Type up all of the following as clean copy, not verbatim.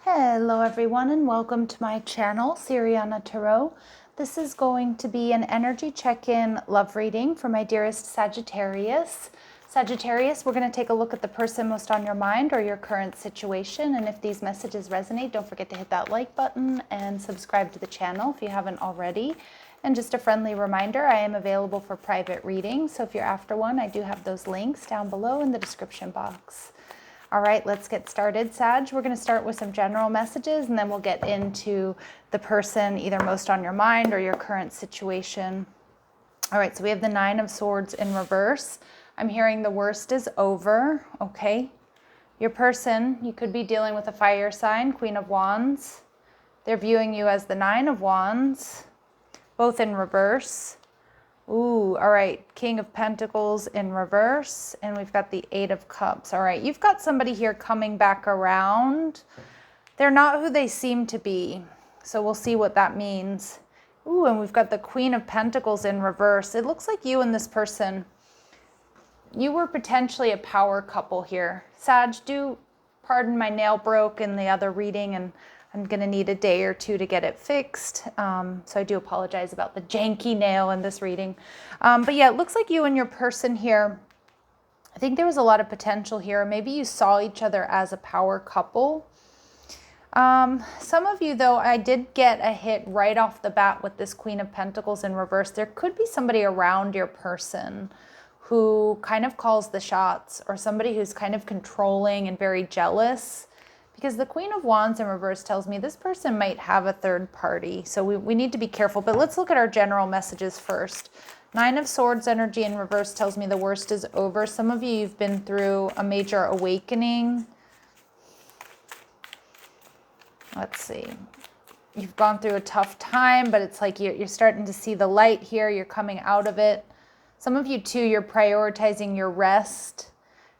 Hello everyone and welcome to my channel, Siriana Tarot. This is going to be an energy check-in love reading for my dearest Sagittarius. Sagittarius, we're going to take a look at the person most on your mind or your current situation. And if these messages resonate, don't forget to hit that like button and subscribe to the channel if you haven't already. And just a friendly reminder, I am available for private readings. So if you're after one, I do have those links down below in the description box. All right, let's get started, Sag. We're going to start with some general messages, and then we'll get into the person either most on your mind or your current situation. All right, so we have the Nine of Swords in reverse. I'm hearing the worst is over, okay? Your person, you could be dealing with a fire sign, Queen of Wands. They're viewing you as the Nine of Wands, both in reverse. Ooh, all right, King of Pentacles in reverse, and we've got the Eight of Cups. All right, you've got somebody here coming back around. They're not who they seem to be, so we'll see what that means. Ooh, and we've got the Queen of Pentacles in reverse. It looks like you and this person, you were potentially a power couple here. Sag, pardon my nail broke in the other reading, and I'm going to need a day or two to get it fixed. So I do apologize about the janky nail in this reading. But yeah, it looks like you and your person here, I think there was a lot of potential here. Maybe you saw each other as a power couple. Some of you, though, I did get a hit right off the bat with this Queen of Pentacles in reverse. There could be somebody around your person who kind of calls the shots, or somebody who's kind of controlling and very jealous. Because the Queen of Wands in reverse tells me this person might have a third party. So we need to be careful. But let's look at our general messages first. Nine of Swords energy in reverse tells me the worst is over. Some of you, you've been through a major awakening. Let's see. You've gone through a tough time, but it's like you're starting to see the light here. You're coming out of it. Some of you, too, you're prioritizing your rest.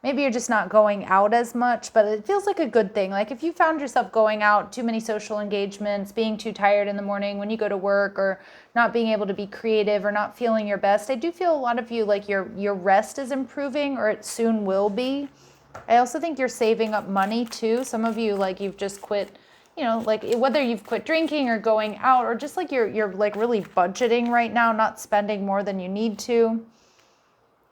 Maybe you're just not going out as much, but it feels like a good thing. Like if you found yourself going out, too many social engagements, being too tired in the morning when you go to work, or not being able to be creative, or not feeling your best, I do feel a lot of you like your rest is improving, or it soon will be. I also think you're saving up money too. Some of you, like you've just quit, you know, like whether you've quit drinking or going out, or just like you're like really budgeting right now, not spending more than you need to.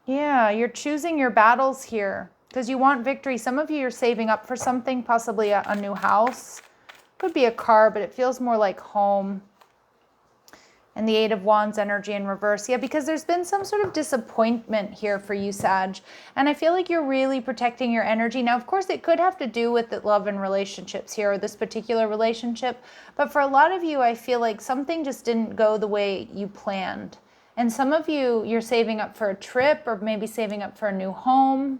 Yeah, you're choosing your battles here because you want victory. Some of you are saving up for something, possibly a new house. Could be a car, but it feels more like home. And the Eight of Wands energy in reverse. Yeah, because there's been some sort of disappointment here for you, Sag. And I feel like you're really protecting your energy. Now, of course, it could have to do with the love and relationships here, or this particular relationship. But for a lot of you, I feel like something just didn't go the way you planned. And some of you, you're saving up for a trip, or maybe saving up for a new home.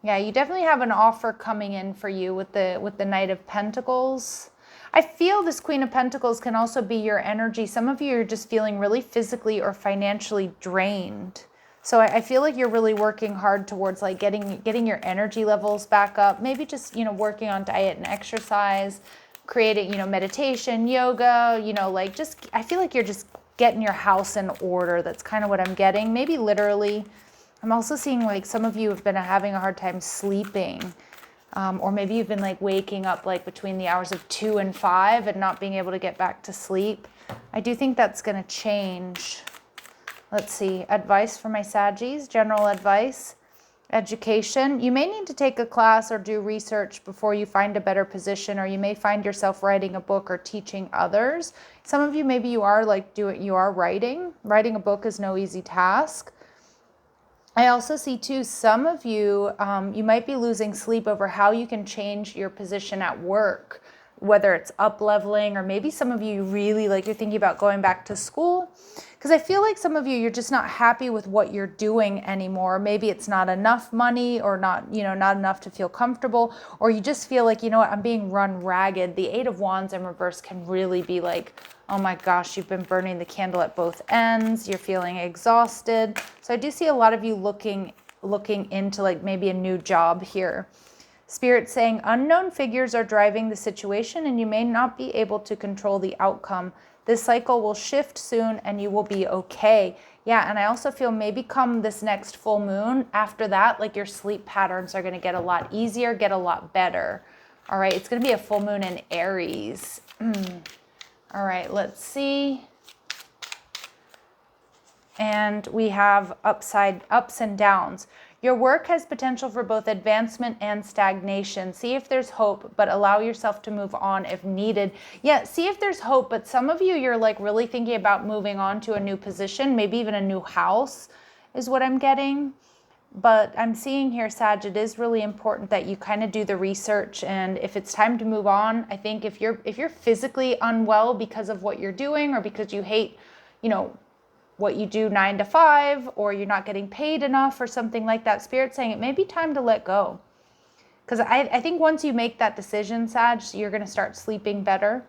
Yeah, you definitely have an offer coming in for you with the Knight of Pentacles. I feel this Queen of Pentacles can also be your energy. Some of you are just feeling really physically or financially drained. So I feel like you're really working hard towards like getting your energy levels back up. Maybe just, you know, working on diet and exercise, creating, you know, meditation, yoga, you know, like just, I feel like you're just getting your house in order. That's kind of what I'm getting. Maybe literally. I'm also seeing like some of you have been having a hard time sleeping. Or maybe you've been like waking up like between the hours of 2 and 5 and not being able to get back to sleep. I do think that's going to change. Let's see. Advice for my Saggies. General advice. Education. You may need to take a class or do research before you find a better position, or you may find yourself writing a book or teaching others. Some of you, maybe you are like you are writing. Writing a book is no easy task. I also see too, some of you, you might be losing sleep over how you can change your position at work, whether it's up leveling, or maybe some of you really like you're thinking about going back to school. Because I feel like some of you, you're just not happy with what you're doing anymore. Maybe it's not enough money, or not, you know, not enough to feel comfortable, or you just feel like, you know what, I'm being run ragged. The Eight of Wands in reverse can really be like, oh my gosh, you've been burning the candle at both ends. You're feeling exhausted. So I do see a lot of you looking into like maybe a new job here. Spirit saying unknown figures are driving the situation, and you may not be able to control the outcome. This cycle will shift soon and you will be okay. Yeah, and I also feel maybe come this next full moon, after that, like your sleep patterns are going to get a lot easier, get a lot better. All right, it's going to be a full moon in Aries. All right, let's see. And we have ups and downs. Your work has potential for both advancement and stagnation. See if there's hope, but allow yourself to move on if needed. Yeah, see if there's hope, but some of you, you're like really thinking about moving on to a new position, maybe even a new house is what I'm getting. But I'm seeing here, Sag, it is really important that you kind of do the research, and if it's time to move on, I think if you're physically unwell because of what you're doing or because you hate, you know, what you do 9 to 5, or you're not getting paid enough or something like that, Spirit's saying it may be time to let go. Because I think once you make that decision, Sag, you're going to start sleeping better.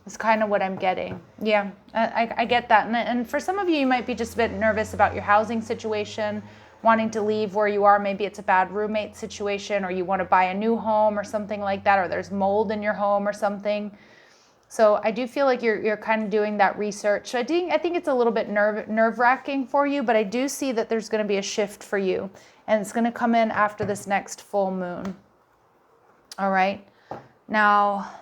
It's kind of what I'm getting. Yeah, I get that. And for some of you, you might be just a bit nervous about your housing situation, wanting to leave where you are. Maybe it's a bad roommate situation, or you want to buy a new home or something like that, or there's mold in your home or something. So I do feel like you're kind of doing that research. So I think it's a little bit nerve-wracking for you, but I do see that there's going to be a shift for you, and it's going to come in after this next full moon. All right. Now,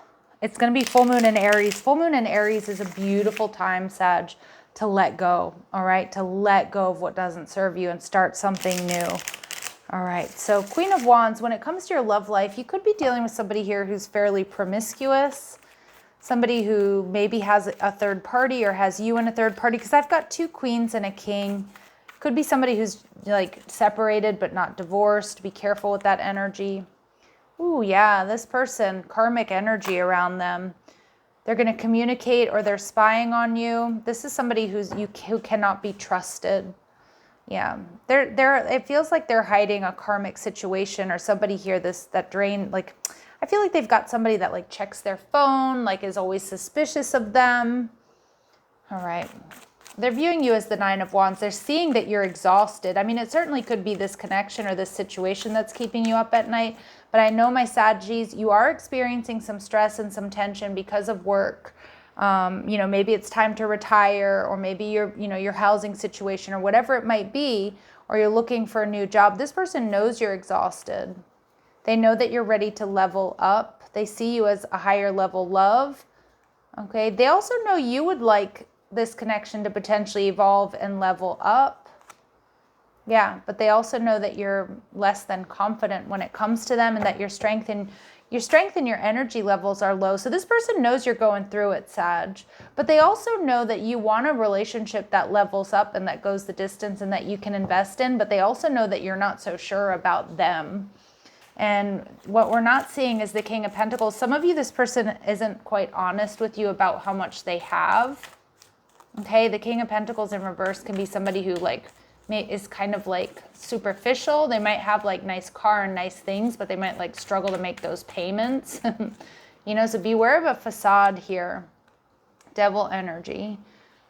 it's going to be full moon in Aries. Full moon in Aries is a beautiful time, Sag, to let go. All right. To let go of what doesn't serve you and start something new. All right. So Queen of Wands, when it comes to your love life, you could be dealing with somebody here who's fairly promiscuous. Somebody who maybe has a third party or has you in a third party, because I've got 2 queens and a king. Could be somebody who's like separated but not divorced. Be careful with that energy. Ooh, yeah, this person, karmic energy around them. They're going to communicate, or they're spying on you. This is somebody who cannot be trusted. Yeah, it feels like they're hiding a karmic situation, or somebody here that drain, like, I feel like they've got somebody that like checks their phone, like is always suspicious of them. All right. They're viewing you as the 9 of Wands. They're seeing that you're exhausted. I mean, it certainly could be this connection or this situation that's keeping you up at night. But I know, my Saggies, you are experiencing some stress and some tension because of work. You know, maybe it's time to retire, or maybe your housing situation, or whatever it might be, or you're looking for a new job. This person knows you're exhausted. They know that you're ready to level up. They see you as a higher level love. Okay. They also know you would like this connection to potentially evolve and level up. Yeah. But they also know that you're less than confident when it comes to them, and that your strength and your energy levels are low. So this person knows you're going through it, Sag. But they also know that you want a relationship that levels up and that goes the distance and that you can invest in. But they also know that you're not so sure about them. And what we're not seeing is the King of Pentacles. Some of you, this person isn't quite honest with you about how much they have. Okay, the King of Pentacles in reverse can be somebody who is kind of like superficial. They might have like nice car and nice things, but they might like struggle to make those payments. You know, so beware of a facade here. Devil energy.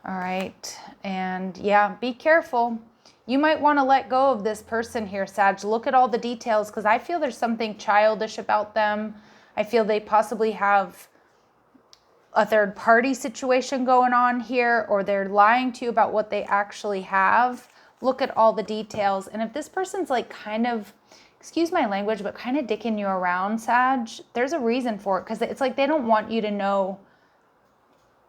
All right. And yeah, be careful. You might want to let go of this person here, Sag. Look at all the details, because I feel there's something childish about them. I feel they possibly have a third party situation going on here, or they're lying to you about what they actually have. Look at all the details. And if this person's like kind of, excuse my language, but kind of dicking you around, Sag, there's a reason for it, because it's like they don't want you to know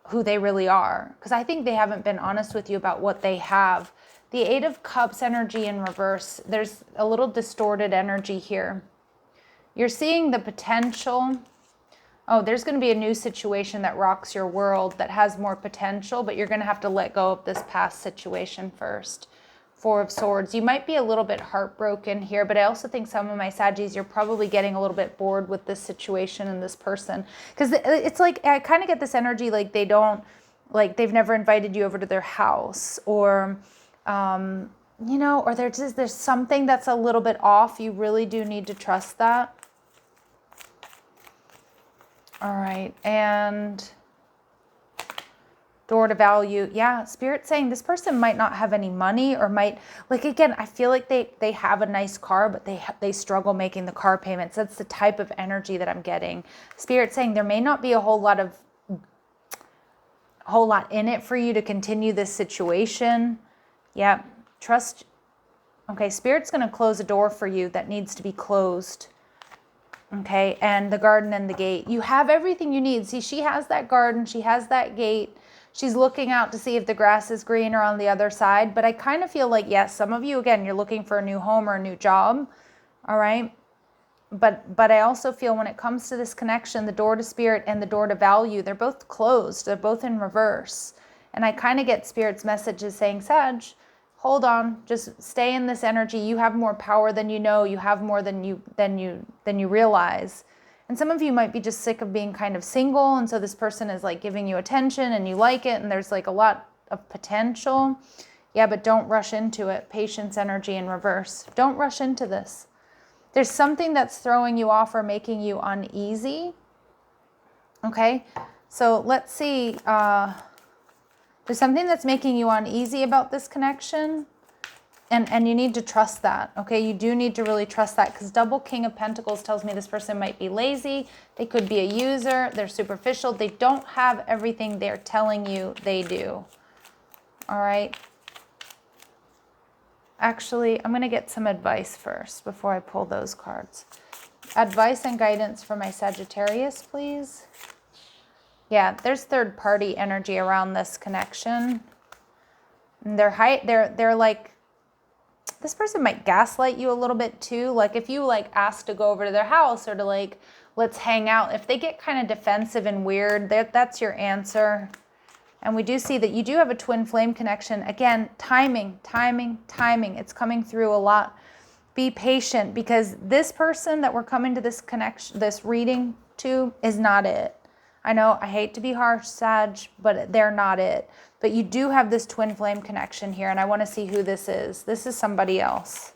who they really are. Because I think they haven't been honest with you about what they have. The 8 of Cups energy in reverse, there's a little distorted energy here. You're seeing the potential. Oh, there's going to be a new situation that rocks your world that has more potential, but you're going to have to let go of this past situation first. 4 of Swords. You might be a little bit heartbroken here, but I also think some of my Saggies, you're probably getting a little bit bored with this situation and this person. Because it's like, I kind of get this energy like they've never invited you over to their house, or you know, or there's something that's a little bit off. You really do need to trust that. All right. And door to value. Yeah. Spirit saying this person might not have any money, or might, like, again, I feel like they have a nice car, but they struggle making the car payments. That's the type of energy that I'm getting. Spirit saying there may not be a whole lot in it for you to continue this situation. Yeah, trust. Okay, Spirit's going to close a door for you that needs to be closed. Okay, and the garden and the gate. You have everything you need. See, she has that garden, she has that gate. She's looking out to see if the grass is greener on the other side. But I kind of feel like, yes, some of you, again, you're looking for a new home or a new job. All right. But I also feel when it comes to this connection, the door to spirit and the door to value, they're both closed. They're both in reverse. And I kind of get spirit's messages saying, Sag, hold on, just stay in this energy. You have more power than you know. You have more than you realize. And some of you might be just sick of being kind of single. And so this person is like giving you attention and you like it. And there's like a lot of potential. Yeah, but don't rush into it. Patience energy in reverse. Don't rush into this. There's something that's throwing you off or making you uneasy. Okay, so let's see. There's something that's making you uneasy about this connection. And you need to trust that, okay? You do need to really trust that, because double King of Pentacles tells me this person might be lazy. They could be a user. They're superficial. They don't have everything they're telling you they do. All right? Actually, I'm going to get some advice first before I pull those cards. Advice and guidance for my Sagittarius, please. Yeah, there's third party energy around this connection. And they're like, this person might gaslight you a little bit too. Like if you like ask to go over to their house or to like, let's hang out. If they get kind of defensive and weird, that's your answer. And we do see that you do have a twin flame connection. Again, timing. It's coming through a lot. Be patient, because this person that we're coming to this connection, this reading to, is not it. I know I hate to be harsh, Sag, but they're not it. But you do have this twin flame connection here, and I want to see who this is. This is somebody else.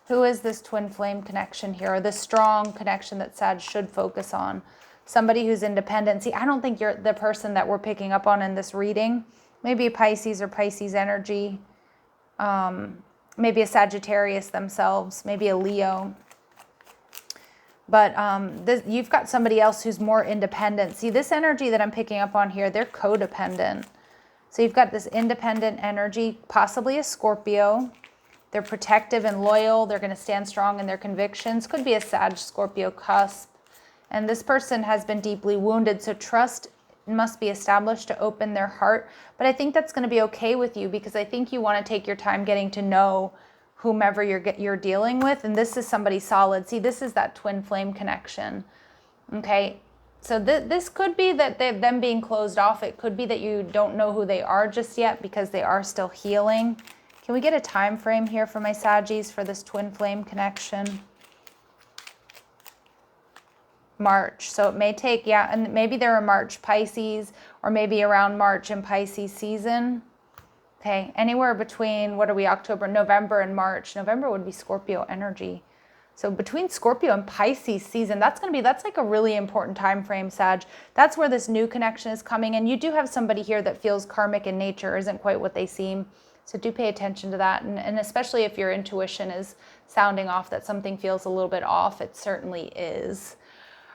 Who is this twin flame connection here, or this strong connection that Sag should focus on? Somebody who's independent. See, I don't think you're the person that we're picking up on in this reading. Maybe a Pisces or Pisces energy. Maybe a Sagittarius themselves. Maybe a Leo. But you've got somebody else who's more independent. See, this energy that I'm picking up on here, they're codependent. So you've got this independent energy, possibly a Scorpio. They're protective and loyal. They're going to stand strong in their convictions. Could be a Sag-Scorpio cusp. And this person has been deeply wounded, so trust must be established to open their heart. But I think that's going to be okay with you, because I think you want to take your time getting to know whomever you're dealing with. And this is somebody solid. See, this is that twin flame connection. Okay, so this could be that them being closed off. It could be that you don't know who they are just yet, because they are still healing. Can we get a time frame here for my Saggies for this twin flame connection? March. So it may take, yeah, and maybe they're a March Pisces, or maybe around March and Pisces season. Okay, anywhere between, what are we, October, November and March. November would be Scorpio energy. So between Scorpio and Pisces season, that's like a really important time frame, Sag. That's where this new connection is coming. And you do have somebody here that feels karmic in nature, isn't quite what they seem. So do pay attention to that. And especially if your intuition is sounding off that something feels a little bit off, it certainly is.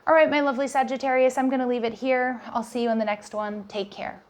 All right, my lovely Sagittarius, I'm going to leave it here. I'll see you in the next one. Take care.